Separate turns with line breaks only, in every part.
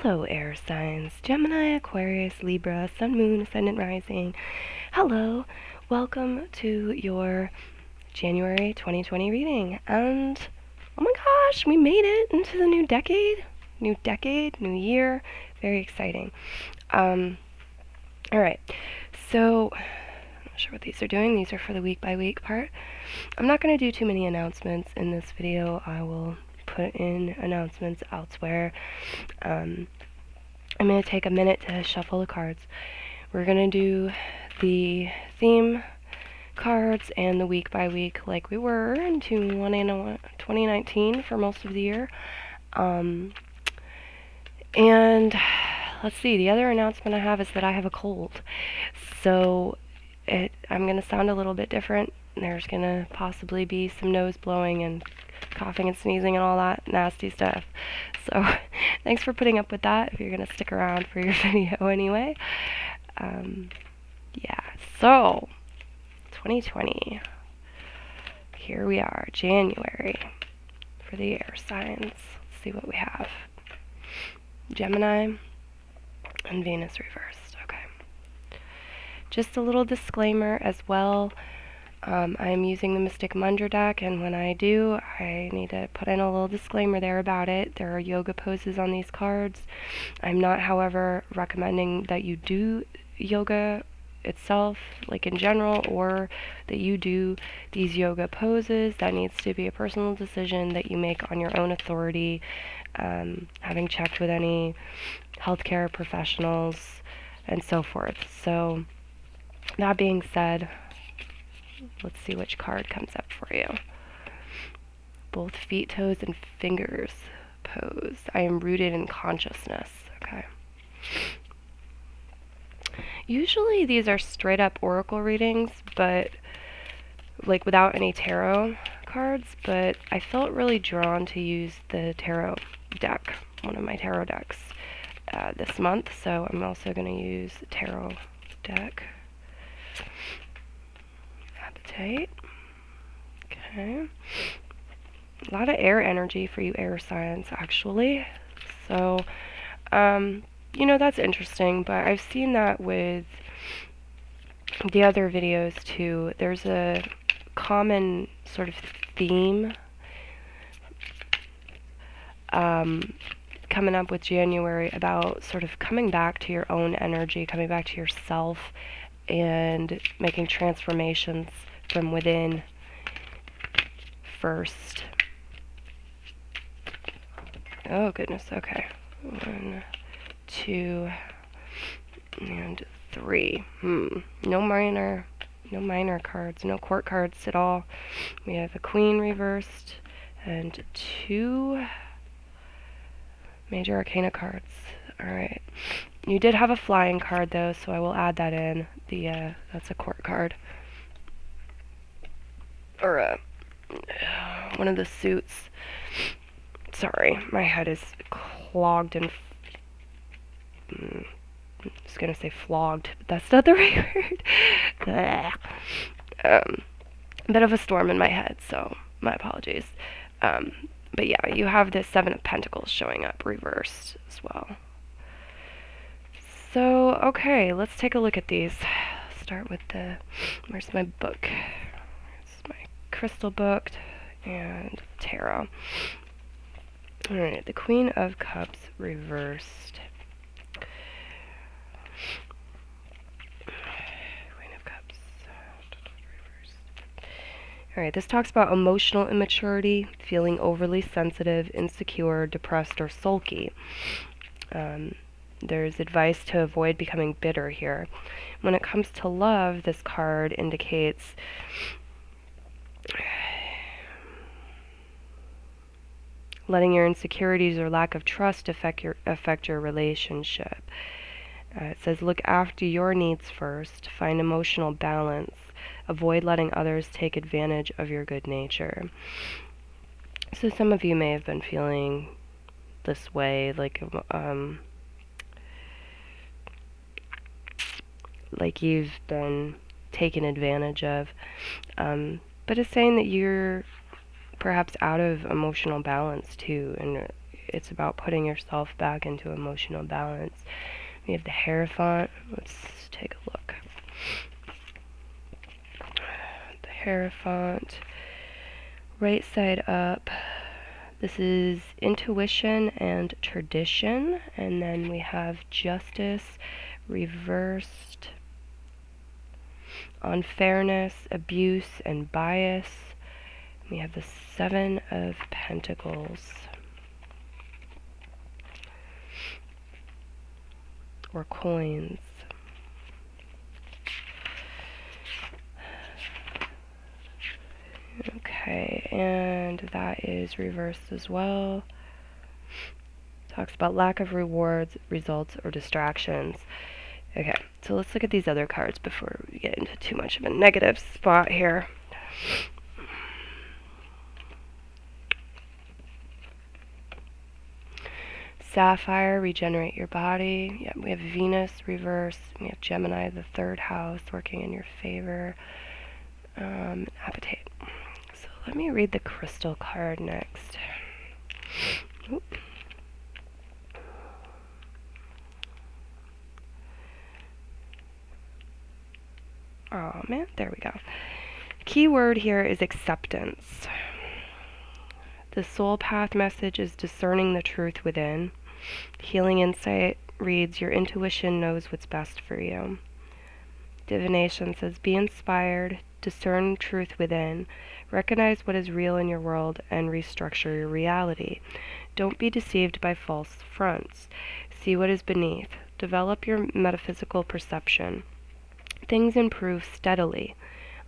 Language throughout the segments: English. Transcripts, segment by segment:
Hello, air signs. Gemini, Aquarius, Libra, Sun, Moon, Ascendant, Rising. Hello. Welcome to your January 2020 reading. And, oh my gosh, we made it into the new decade. New decade, new year. Very exciting. Alright. So, I'm not sure what these are doing. These are for the week by week part. I'm not going to do too many announcements in this video. I will put in announcements elsewhere. I'm going to take a minute to shuffle the cards. We're going to do the theme cards and the week by week like we were in 2019 for most of the year. And let's see, the other announcement I have is that I have a cold. So I'm going to sound a little bit different. There's going to possibly be some nose blowing and coughing and sneezing and all that nasty stuff. So thanks for putting up with that if you're going to stick around for your video anyway. Yeah, so 2020. Here we are, January for the air signs. Let's see what we have. Gemini and Venus reversed. Okay. Just a little disclaimer as well. I'm using the Mystic Mudra deck, and when I do, I need to put in a little disclaimer there about it. There are yoga poses on these cards. I'm not, however, recommending that you do yoga itself, like in general, or that you do these yoga poses. That needs to be a personal decision that you make on your own authority, having checked with any healthcare professionals and so forth. So, that being said, let's see which card comes up for you. Both feet, toes, and fingers pose. I am rooted in consciousness. Okay. Usually these are straight up oracle readings, but like without any tarot cards, but I felt really drawn to use the tarot deck, one of my tarot decks, this month, so I'm also going to use the tarot deck. Appetite. Okay. A lot of air energy for you air signs, actually. So, you know, that's interesting, but I've seen that with the other videos too. There's a common sort of theme coming up with January about sort of coming back to your own energy, coming back to yourself, and making transformations from within first. Oh goodness, okay. 1, 2, and 3. No minor cards, no court cards at all. We have a Queen reversed and 2 major arcana cards. Alright. You did have a flying card though, so I will add that in. That's a court card. Or one of the suits. Sorry, my head is clogged and I'm just gonna say flogged, but that's not the right word. Bit of a storm in my head, so my apologies. But yeah, you have the 7 of Pentacles showing up reversed as well. So, okay, let's take a look at these. Start with where's my book? Here's my crystal book and tarot. Alright, the Queen of Cups reversed. Queen of Cups reversed. Alright, this talks about emotional immaturity, feeling overly sensitive, insecure, depressed, or sulky. There's advice to avoid becoming bitter here. When it comes to love, this card indicates letting your insecurities or lack of trust affect your relationship. It says, look after your needs first, find emotional balance, avoid letting others take advantage of your good nature. So some of you may have been feeling this way, like you've been taken advantage of. But it's saying that you're perhaps out of emotional balance too, and it's about putting yourself back into emotional balance. We have the Hierophant. Let's take a look. The Hierophant, right side up. This is intuition and tradition. And then we have Justice reversed, unfairness, abuse, and bias. We have the Seven of Pentacles, or coins. Okay, and that is reversed as well. Talks about lack of rewards, results, or distractions. Okay, so let's look at these other cards before we get into too much of a negative spot here. Sapphire, regenerate your body. Yeah, we have Venus reverse. We have Gemini, the third house, working in your favor. Appetite. So let me read the crystal card next. Oop. Oh man, there we go. Key word here is acceptance. The soul path message is discerning the truth within. Healing insight reads, your intuition knows what's best for you. Divination says, be inspired, discern truth within, recognize what is real in your world, and restructure your reality. Don't be deceived by false fronts. See what is beneath. Develop your metaphysical perception. Things improve steadily.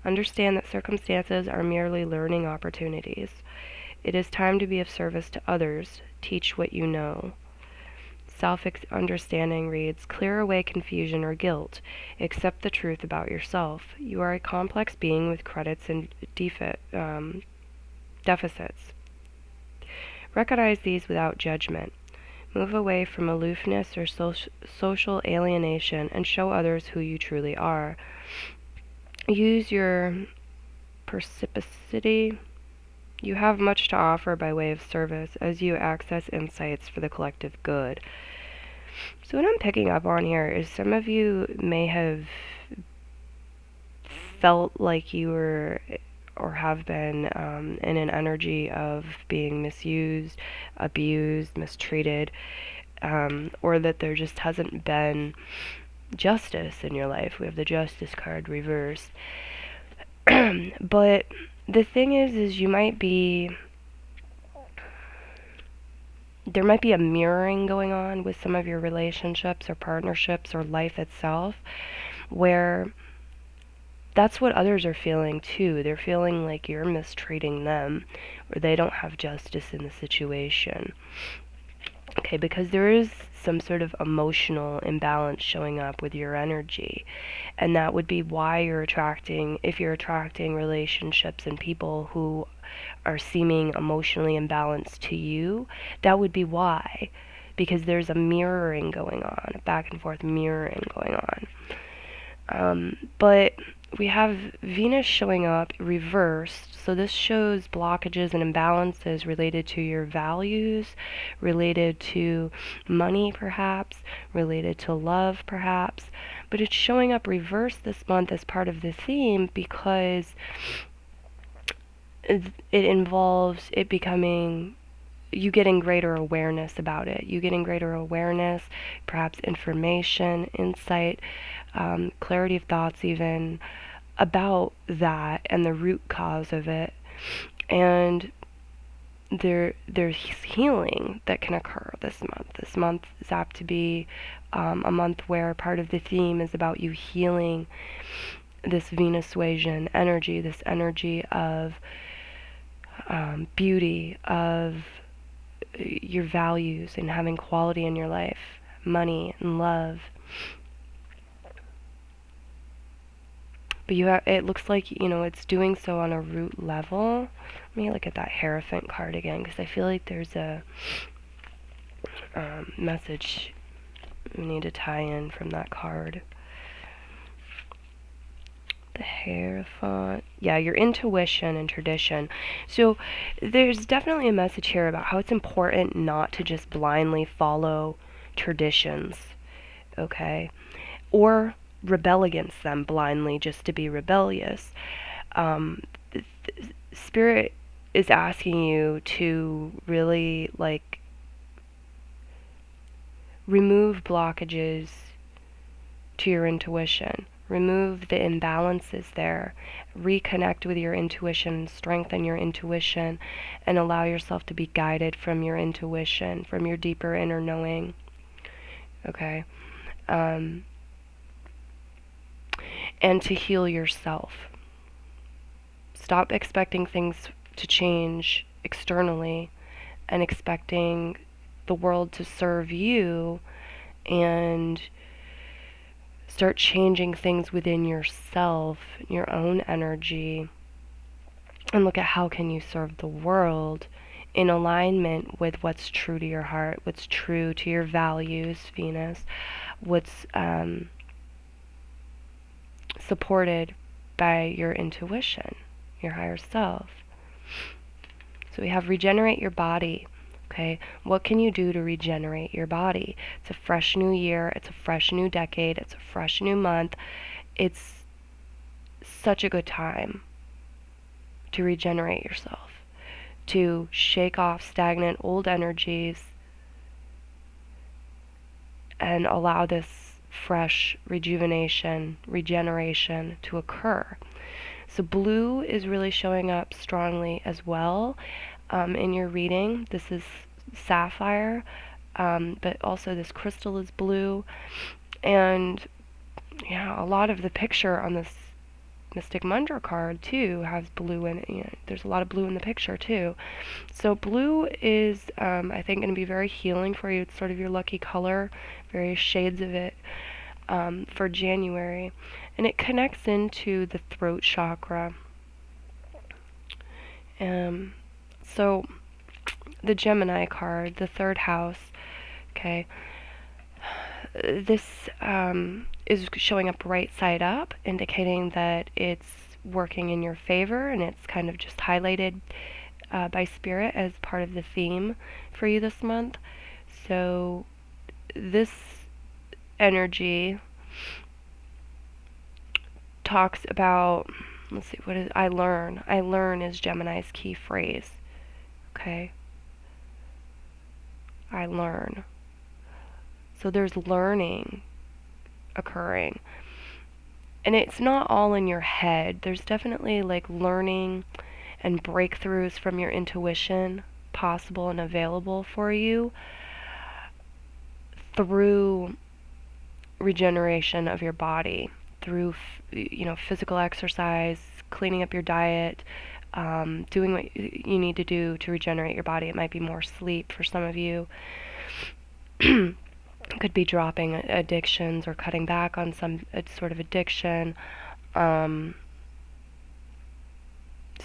Understand that circumstances are merely learning opportunities. It is time to be of service to others. Teach what you know. Self-understanding reads, clear away confusion or guilt. Accept the truth about yourself. You are a complex being with credits and deficits. Recognize these without judgment. Move away from aloofness or social alienation and show others who you truly are. Use your perspicacity. You have much to offer by way of service as you access insights for the collective good. So what I'm picking up on here is some of you may have felt like you were or have been in an energy of being misused, abused, mistreated, or that there just hasn't been justice in your life. We have the Justice card reversed. But the thing is you might be, there might be a mirroring going on with some of your relationships or partnerships or life itself, where that's what others are feeling too. They're feeling like you're mistreating them, or they don't have justice in the situation. Okay, because there is some sort of emotional imbalance showing up with your energy. And that would be why you're attracting, if you're attracting relationships and people who are seeming emotionally imbalanced to you, that would be why. Because there's a mirroring going on, a back and forth mirroring going on. But we have Venus showing up reversed, so this shows blockages and imbalances related to your values, related to money perhaps, related to love perhaps, but it's showing up reversed this month as part of the theme because it involves it becoming, you getting greater awareness about it. You getting greater awareness, perhaps information, insight, clarity of thoughts even, about that and the root cause of it. And there's healing that can occur this month. This month is apt to be a month where part of the theme is about you healing this Venusian energy, this energy of beauty, of your values and having quality in your life, money and love. But it looks like, it's doing so on a root level. Let me look at that Hierophant card again, because I feel like there's a message we need to tie in from that card. the Hierophant. Yeah, your intuition and tradition. So there's definitely a message here about how it's important not to just blindly follow traditions, okay? Or rebel against them blindly just to be rebellious. Spirit is asking you to really, like, remove blockages to your intuition. Remove the imbalances there. Reconnect with your intuition, strengthen your intuition, and allow yourself to be guided from your intuition, from your deeper inner knowing. Okay? And to heal yourself. Stop expecting things to change externally and expecting the world to serve you, and start changing things within yourself, your own energy, and look at how can you serve the world in alignment with what's true to your heart, what's true to your values, Venus, what's supported by your intuition, your higher self. So we have regenerate your body. Okay, what can you do to regenerate your body? It's a fresh new year, it's a fresh new decade, it's a fresh new month. It's such a good time to regenerate yourself, to shake off stagnant old energies and allow this fresh rejuvenation, regeneration to occur. So blue is really showing up strongly as well in your reading. This is sapphire, but also this crystal is blue. And yeah, a lot of the picture on this Mystic Mundra card too has blue in it. You know, there's a lot of blue in the picture too. So blue is, I think, going to be very healing for you. It's sort of your lucky color, various shades of it for January. And it connects into the throat chakra. So the Gemini card, the third house, okay, this is showing up right side up, indicating that it's working in your favor, and it's kind of just highlighted by Spirit as part of the theme for you this month. So this energy talks about, let's see, what is I learn? I learn is Gemini's key phrase. Okay? I learn. So there's learning occurring. And it's not all in your head. There's definitely like learning and breakthroughs from your intuition possible and available for you through regeneration of your body, through physical exercise, cleaning up your diet, doing what you need to do to regenerate your body. It might be more sleep for some of you. It could be dropping addictions or cutting back on some sort of addiction. So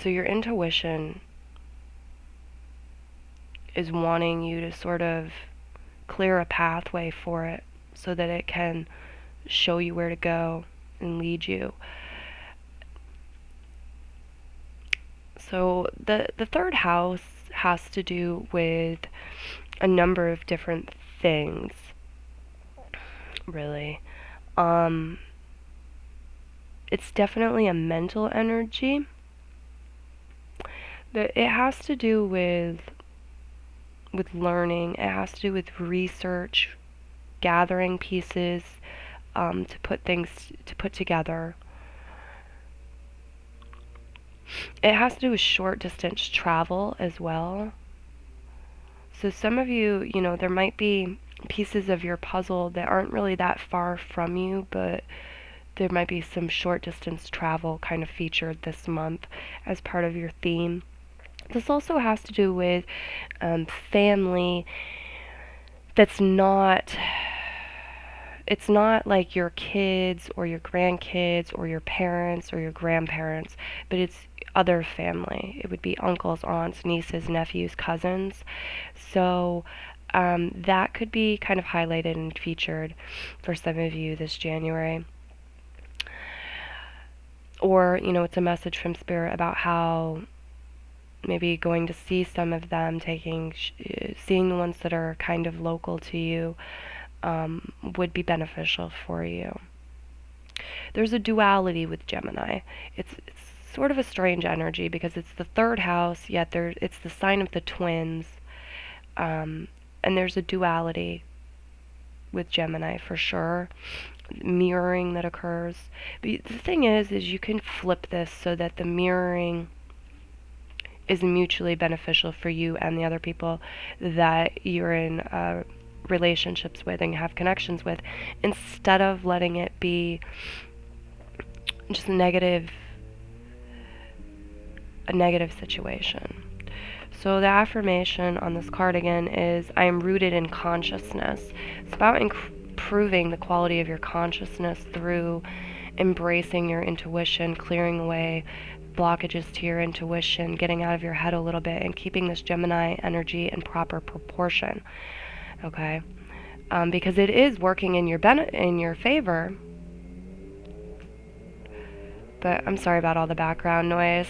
your intuition is wanting you to sort of clear a pathway for it so that it can show you where to go and lead you. So the third house has to do with a number of different things, really. It's definitely a mental energy, but it has to do with learning. It has to do with research, gathering pieces to put together. It has to do with short distance travel as well. So some of you, there might be pieces of your puzzle that aren't really that far from you, but there might be some short distance travel kind of featured this month as part of your theme. This also has to do with family that's not, it's not like your kids or your grandkids or your parents or your grandparents, but it's other family. It would be uncles, aunts, nieces, nephews, cousins. So that could be kind of highlighted and featured for some of you this January. Or, you know, it's a message from Spirit about how maybe going to see some of them, seeing the ones that are kind of local to you, would be beneficial for you. There's a duality with Gemini. It's sort of a strange energy because it's the third house, yet it's the sign of the twins, and there's a duality with Gemini for sure, mirroring that occurs. But the thing is you can flip this so that the mirroring is mutually beneficial for you and the other people that you're in relationships with and have connections with, instead of letting it be just a negative situation. So the affirmation on this card again is, I am rooted in consciousness. It's about improving the quality of your consciousness through embracing your intuition, clearing away blockages to your intuition, getting out of your head a little bit, and keeping this Gemini energy in proper proportion. Okay? Because it is working in your favor. But I'm sorry about all the background noise.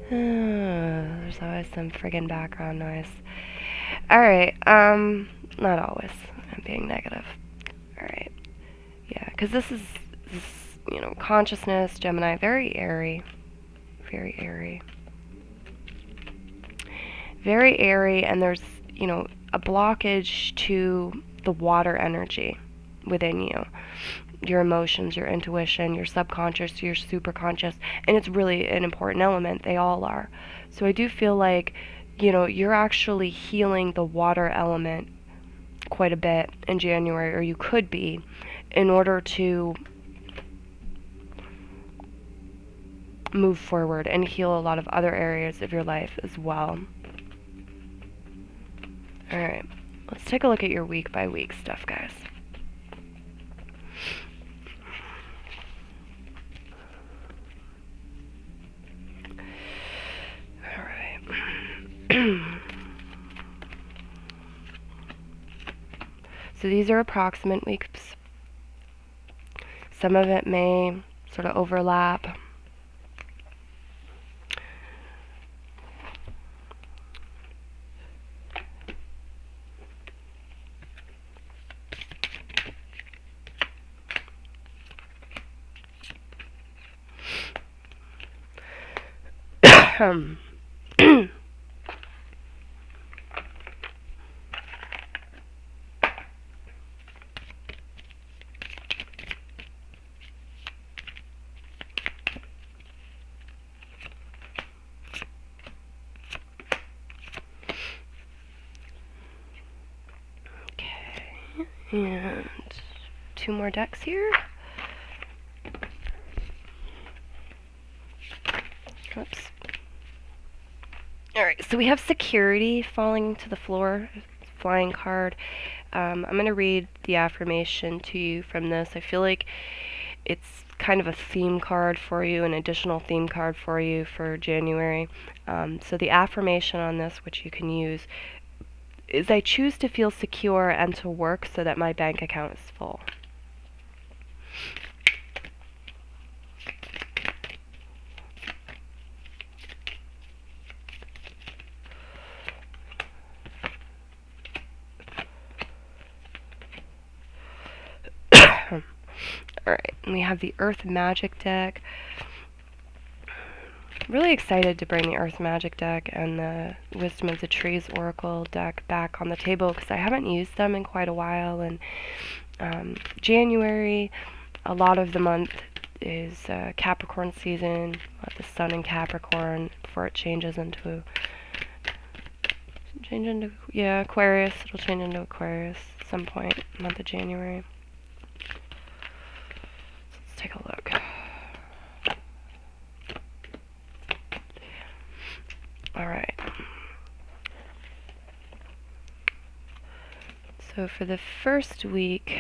There's always some friggin' background noise. Alright, not always. I'm being negative. Alright. Yeah, because this, you know, consciousness, Gemini, very airy. Very airy. Very airy, and there's, you know, a blockage to the water energy within you. Your emotions, your intuition, your subconscious, your superconscious, and it's really an important element. They all are. So I do feel like, you know, you're actually healing the water element quite a bit in January, or you could be, in order to move forward and heal a lot of other areas of your life as well. Alright, let's take a look at your week by week stuff, guys. So these are approximate weeks. Some of it may sort of overlap. And 2 more decks here. Oops. Alright, so we have security falling to the floor, flying card. I'm going to read the affirmation to you from this. I feel like it's kind of a theme card for you, an additional theme card for you for January. So the affirmation on this, which you can use, is, I choose to feel secure and to work so that my bank account is full. Alright, and we have the Earth Magic deck. Really excited to bring the Earth Magic deck and the Wisdom of the Trees Oracle deck back on the table because I haven't used them in quite a while. And January, a lot of the month is Capricorn season. The Sun in Capricorn before it changes into Aquarius. It'll change into Aquarius at some point in the month of January. Let's take a look. Alright. So for the first week,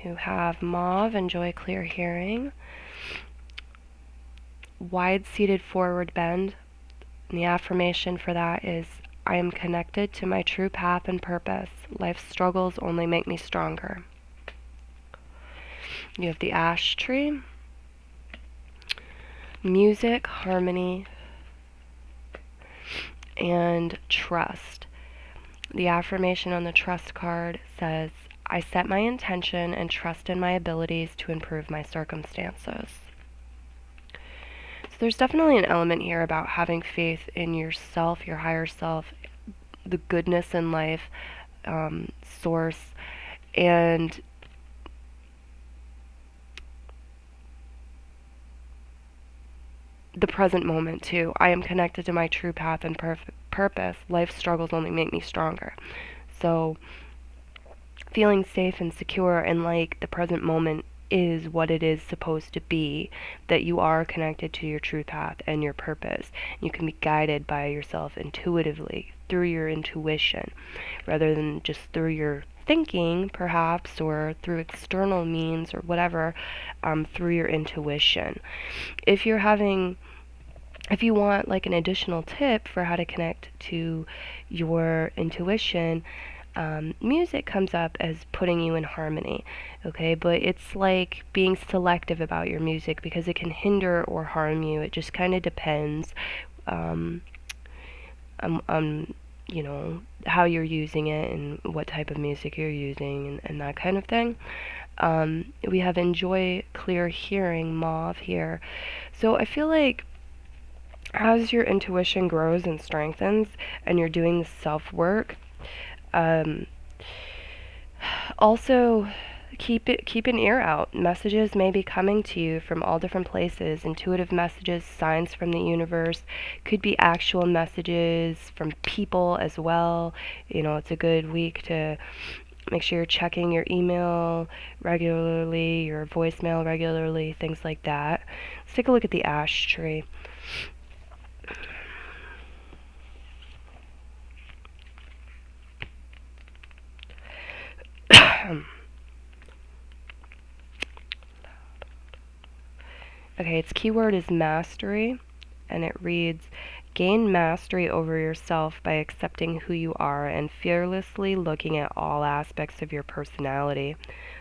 you have Mauve, enjoy clear hearing. Wide-seated forward bend. And the affirmation for that is, I am connected to my true path and purpose. Life's struggles only make me stronger. You have the Ash Tree. Music, harmony, and trust. The affirmation on the trust card says, I set my intention and trust in my abilities to improve my circumstances. So there's definitely an element here about having faith in yourself, your higher self, the goodness in life, source, and the present moment too. I am connected to my true path and purpose. Life's struggles only make me stronger. So feeling safe and secure and like the present moment is what it is supposed to be, that you are connected to your true path and your purpose. You can be guided by yourself intuitively through your intuition rather than just through your thinking perhaps, or through external means or whatever, through your intuition. If you want like an additional tip for how to connect to your intuition, music comes up as putting you in harmony, okay? But it's like being selective about your music because it can hinder or harm you. It just kind of depends on how you're using it and what type of music you're using and that kind of thing. We have enjoy clear hearing, mauve here. So I feel like as your intuition grows and strengthens and you're doing the self-work, also keep an ear out. Messages may be coming to you from all different places. Intuitive messages, signs from the universe, could be actual messages from people as well. It's a good week to make sure you're checking your email regularly, your voicemail regularly, things like that. Let's take a look at the ash tree. Okay, its keyword is mastery, and it reads, gain mastery over yourself by accepting who you are and fearlessly looking at all aspects of your personality.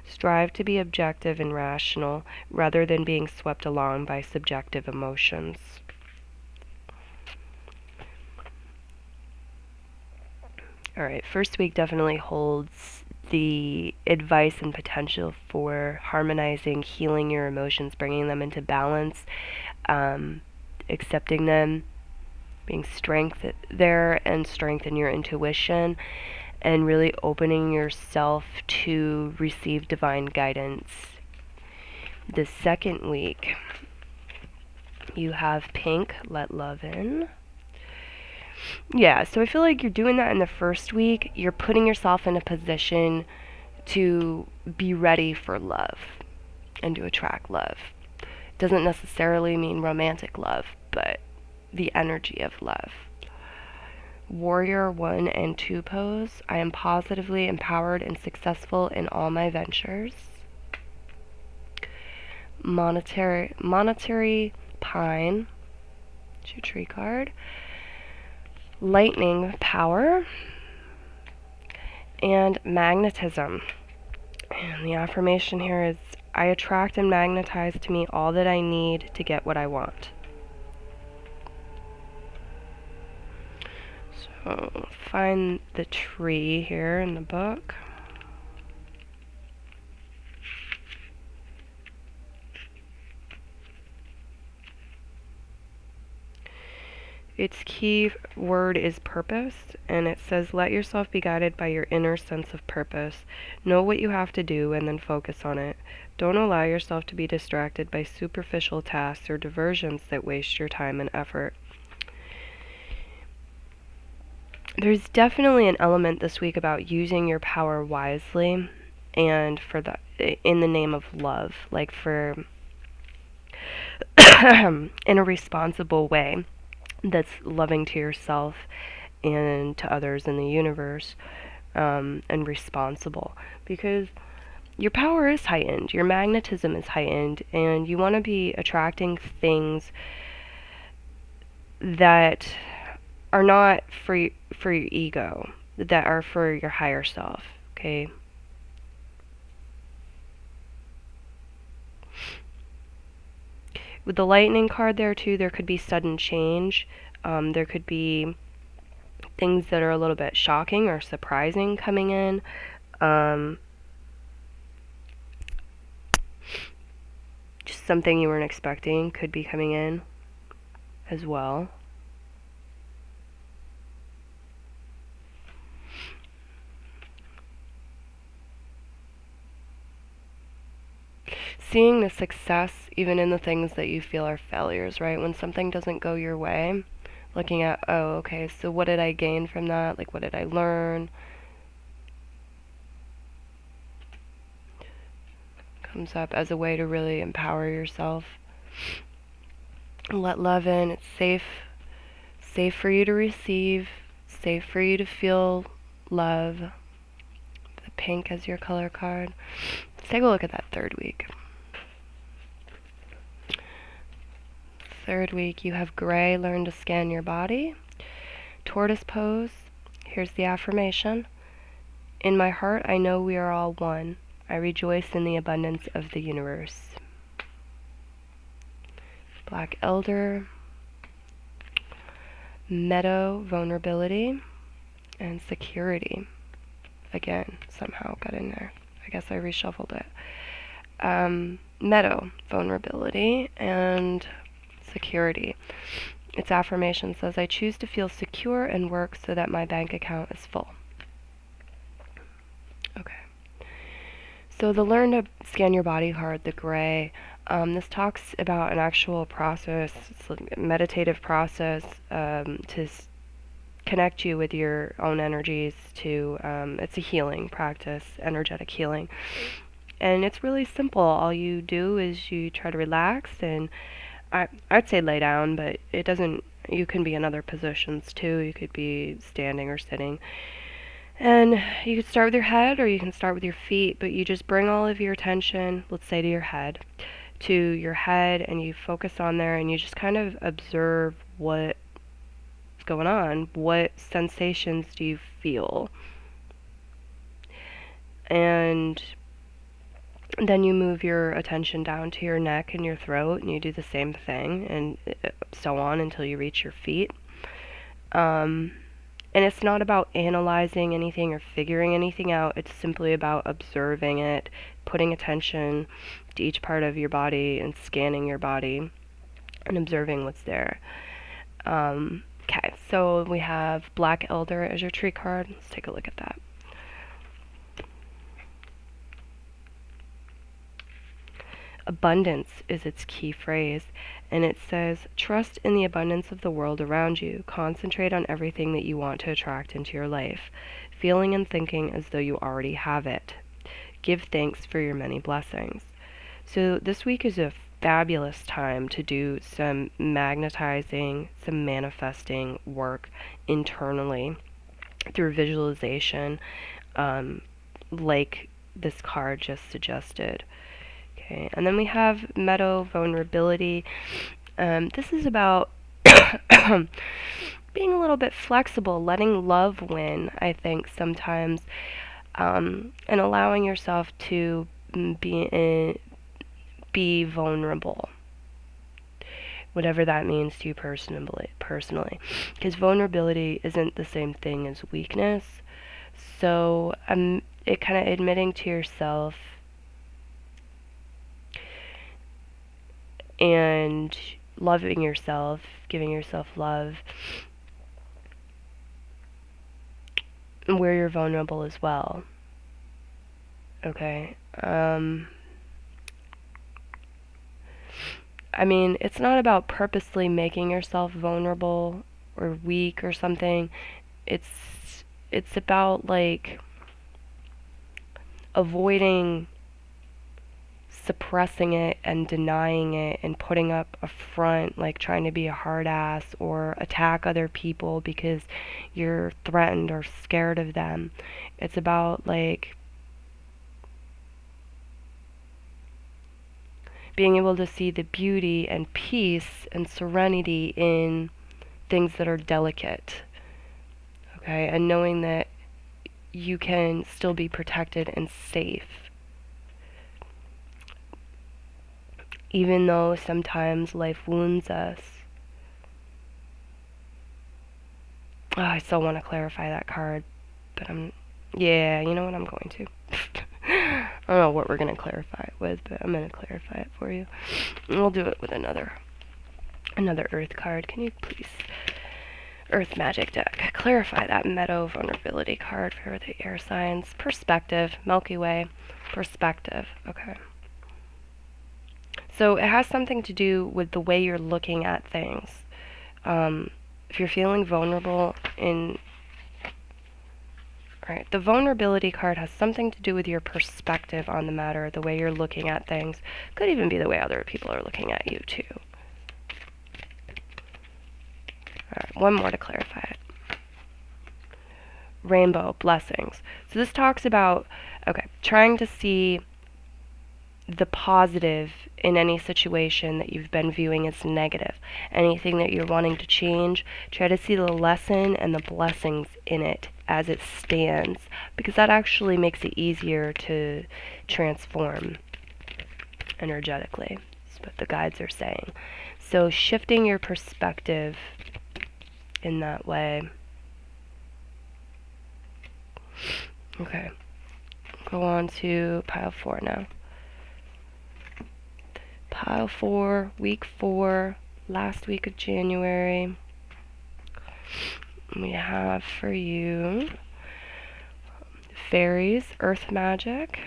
Strive to be objective and rational rather than being swept along by subjective emotions. Alright, first week definitely holds the advice and potential for harmonizing, healing your emotions, bringing them into balance, accepting them, being strength there, and strengthen your intuition, and really opening yourself to receive divine guidance. The second week, you have pink, let love in. Yeah, so I feel like you're doing that in the first week. You're putting yourself in a position to be ready for love and to attract love. Doesn't necessarily mean romantic love, but the energy of love. Warrior 1 and 2 pose. I am positively empowered and successful in all my ventures. Monetary pine. It's your tree card. Lightning power, and magnetism. And the affirmation here is, I attract and magnetize to me all that I need to get what I want. So find the tree here in the book. Its key word is purpose, and it says, let yourself be guided by your inner sense of purpose. Know what you have to do and then focus on it. Don't allow yourself to be distracted by superficial tasks or diversions that waste your time and effort. There's definitely an element this week about using your power wisely and in the name of love, like in a responsible way that's loving to yourself and to others in the universe, and responsible, because your power is heightened, your magnetism is heightened, and you want to be attracting things that are not for your ego, that are for your higher self, okay? With the lightning card there too, there could be sudden change. There could be things that are a little bit shocking or surprising coming in. Just something you weren't expecting could be coming in as well. Seeing the success even in the things that you feel are failures, right? When something doesn't go your way, looking at, oh, okay, so what did I gain from that? Like, what did I learn? Comes up as a way to really empower yourself. Let love in. It's safe for you to receive, safe for you to feel love. The pink as your color card. Let's take a look at that third week. Third week, you have gray, learn to scan your body. Tortoise pose. Here's the affirmation. In my heart, I know we are all one. I rejoice in the abundance of the universe. Black elder. Meadow, vulnerability. And security. Again, somehow got in there. I guess I reshuffled it. Meadow, vulnerability, and security. Its affirmation says, I choose to feel secure and work so that my bank account is full. Okay. So the learn to scan your body card, the gray, this talks about an actual process, it's a meditative process to connect you with your own energies to, it's a healing practice, energetic healing. And it's really simple. All you do is you try to relax, and I'd say lay down, but it doesn't, you can be in other positions too. You could be standing or sitting. And you could start with your head or you can start with your feet, but you just bring all of your attention, let's say to your head, and you focus on there and you just kind of observe what's going on. What sensations do you feel? And then you move your attention down to your neck and your throat, and you do the same thing, and so on until you reach your feet. And it's not about analyzing anything or figuring anything out. It's simply about observing it, putting attention to each part of your body and scanning your body and observing what's there. Okay, so we have Black Elder as your tree card. Let's take a look at that. Abundance is its key phrase, and it says, trust in the abundance of the world around you. Concentrate on everything that you want to attract into your life, feeling and thinking as though you already have it. Give thanks for your many blessings. So this week is a fabulous time to do some magnetizing, some manifesting work internally through visualization, like this card just suggested. Okay, and then we have Meadow, vulnerability. This is about being a little bit flexible, letting love win, I think, sometimes, and allowing yourself to be vulnerable, whatever that means to you personally. Because vulnerability isn't the same thing as weakness. So it kind of admitting to yourself and loving yourself, giving yourself love, where you're vulnerable as well. Okay. I mean, it's not about purposely making yourself vulnerable or weak or something. It's about, like, avoiding suppressing it and denying it and putting up a front, like trying to be a hard ass or attack other people because you're threatened or scared of them. It's about, like, being able to see the beauty and peace and serenity in things that are delicate. Okay, and knowing that you can still be protected and safe. even though sometimes life wounds us. Oh, I still want to clarify that card, but yeah, you know what, I'm going to. I don't know what we're going to clarify it with, but I'm going to clarify it for you. And we'll do it with another Earth card. Can you please, Earth Magic deck, clarify that Meadow vulnerability card for the air signs? Perspective, Milky Way, perspective. Okay. So it has something to do with the way you're looking at things. If you're feeling vulnerable Alright, the vulnerability card has something to do with your perspective on the matter, the way you're looking at things. Could even be the way other people are looking at you, too. Alright, one more to clarify it. Rainbow, blessings. So this talks about, okay, trying to see the positive in any situation that you've been viewing as negative. Anything that you're wanting to change, try to see the lesson and the blessings in it as it stands, because that actually makes it easier to transform energetically. That's what the guides are saying. So shifting your perspective in that way. Okay, go on to pile 4 now. Pile 4, week 4, last week of January. We have for you fairies, earth magic,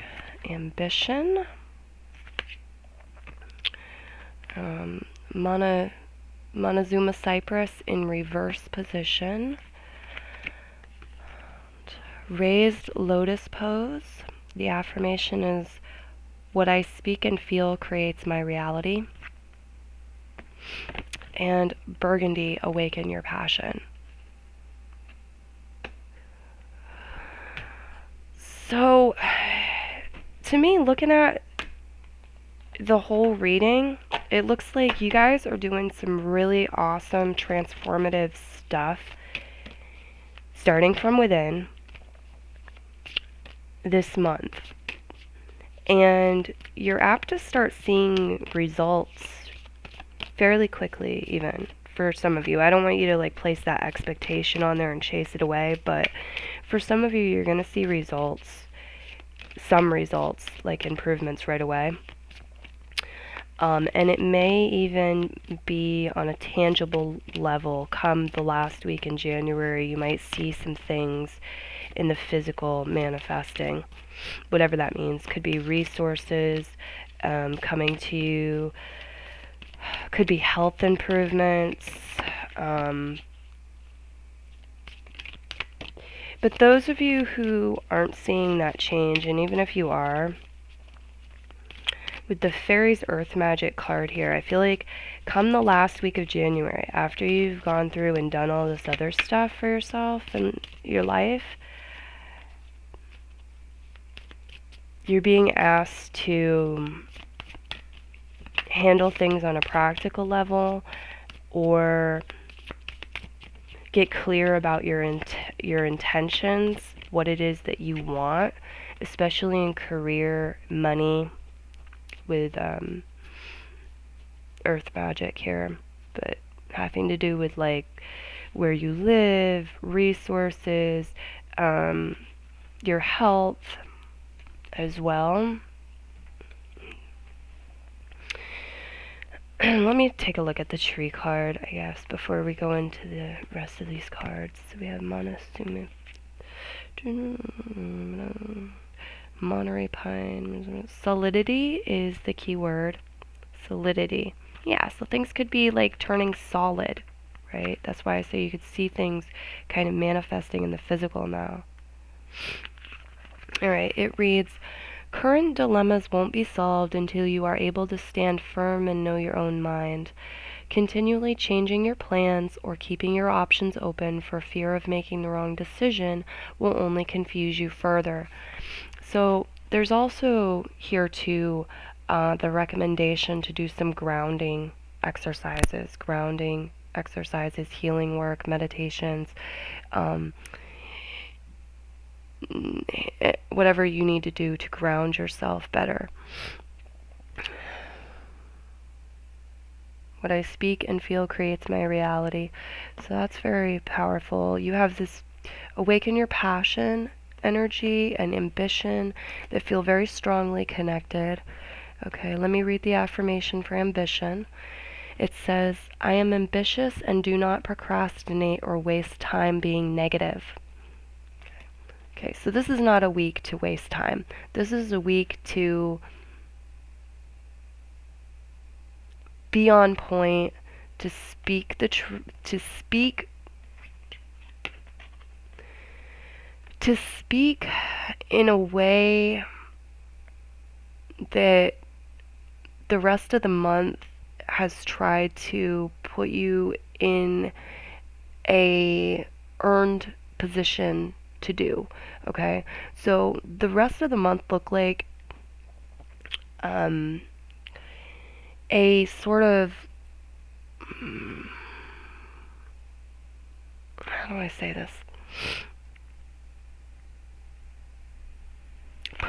ambition, Montezuma Cypress in reverse position, raised lotus pose. The affirmation is, what I speak and feel creates my reality. And burgundy, awaken your passion. So, to me, looking at the whole reading, it looks like you guys are doing some really awesome, transformative stuff, starting from within this month. And you're apt to start seeing results fairly quickly, even for some of you. I don't want you to like place that expectation on there and chase it away, but for some of you, you're going to see results, some results, like improvements right away. And it may even be on a tangible level. Come the last week in January, you might see some things in the physical manifesting, whatever that means. Could be resources coming to you, could be health improvements, but those of you who aren't seeing that change, and even if you are, with the Fairies Earth Magic card here, I feel like come the last week of January, after you've gone through and done all this other stuff for yourself and your life, you're being asked to handle things on a practical level, or get clear about your intentions, what it is that you want, especially in career, money, with earth magic here, but having to do with like where you live, resources, your health as well. Let me take a look at the tree card, I guess, before we go into the rest of these cards. So we have Montezuma, Monterey Pine. Solidity is the key word. Solidity. Yeah, so things could be like turning solid, right? That's why I say you could see things kind of manifesting in the physical now. Alright, it reads, current dilemmas won't be solved until you are able to stand firm and know your own mind. Continually changing your plans or keeping your options open for fear of making the wrong decision will only confuse you further. So there's also here too the recommendation to do some grounding exercises, healing work, meditations, whatever you need to do to ground yourself better. What I speak and feel creates my reality. So that's very powerful. You have this awaken your passion, energy, and ambition that feel very strongly connected. Okay, let me read the affirmation for ambition. It says, I am ambitious and do not procrastinate or waste time being negative. Okay, so this is not a week to waste time. This is a week to be on point, to speak the to speak in a way that the rest of the month has tried to put you in a earned position to do. Okay, so the rest of the month look like a sort of how do I say this? A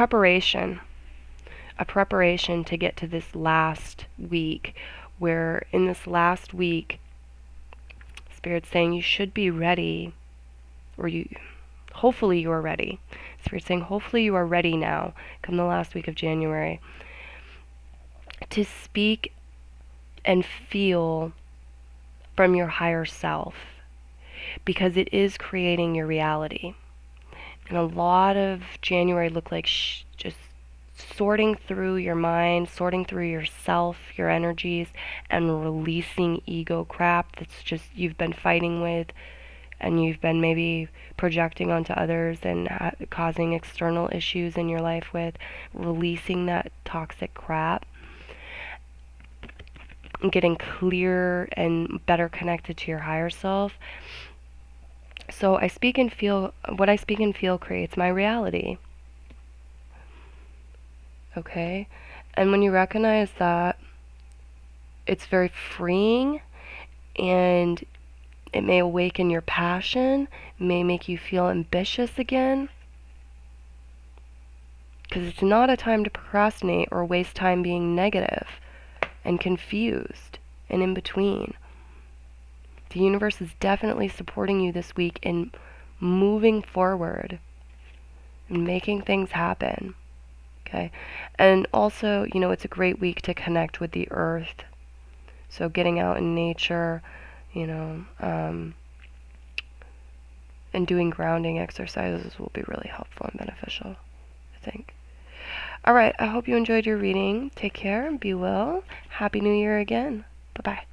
preparation to get to this last week, where in this last week, Spirit's saying you should be ready, or hopefully you are ready. Spirit's saying hopefully you are ready now, come the last week of January, to speak and feel from your higher self, because it is creating your reality. And a lot of January looked like just sorting through your mind, sorting through yourself, your energies, and releasing ego crap that's just you've been fighting with and you've been maybe projecting onto others and causing external issues in your life with. Releasing that toxic crap and getting clear and better connected to your higher self. So what I speak and feel creates my reality. Okay? And when you recognize that, it's very freeing, and it may awaken your passion, may make you feel ambitious again. Because it's not a time to procrastinate or waste time being negative and confused and in between. The universe is definitely supporting you this week in moving forward and making things happen. Okay? And also, it's a great week to connect with the earth. So getting out in nature, and doing grounding exercises will be really helpful and beneficial, I think. All right, I hope you enjoyed your reading. Take care, be well. Happy New Year again. Bye-bye.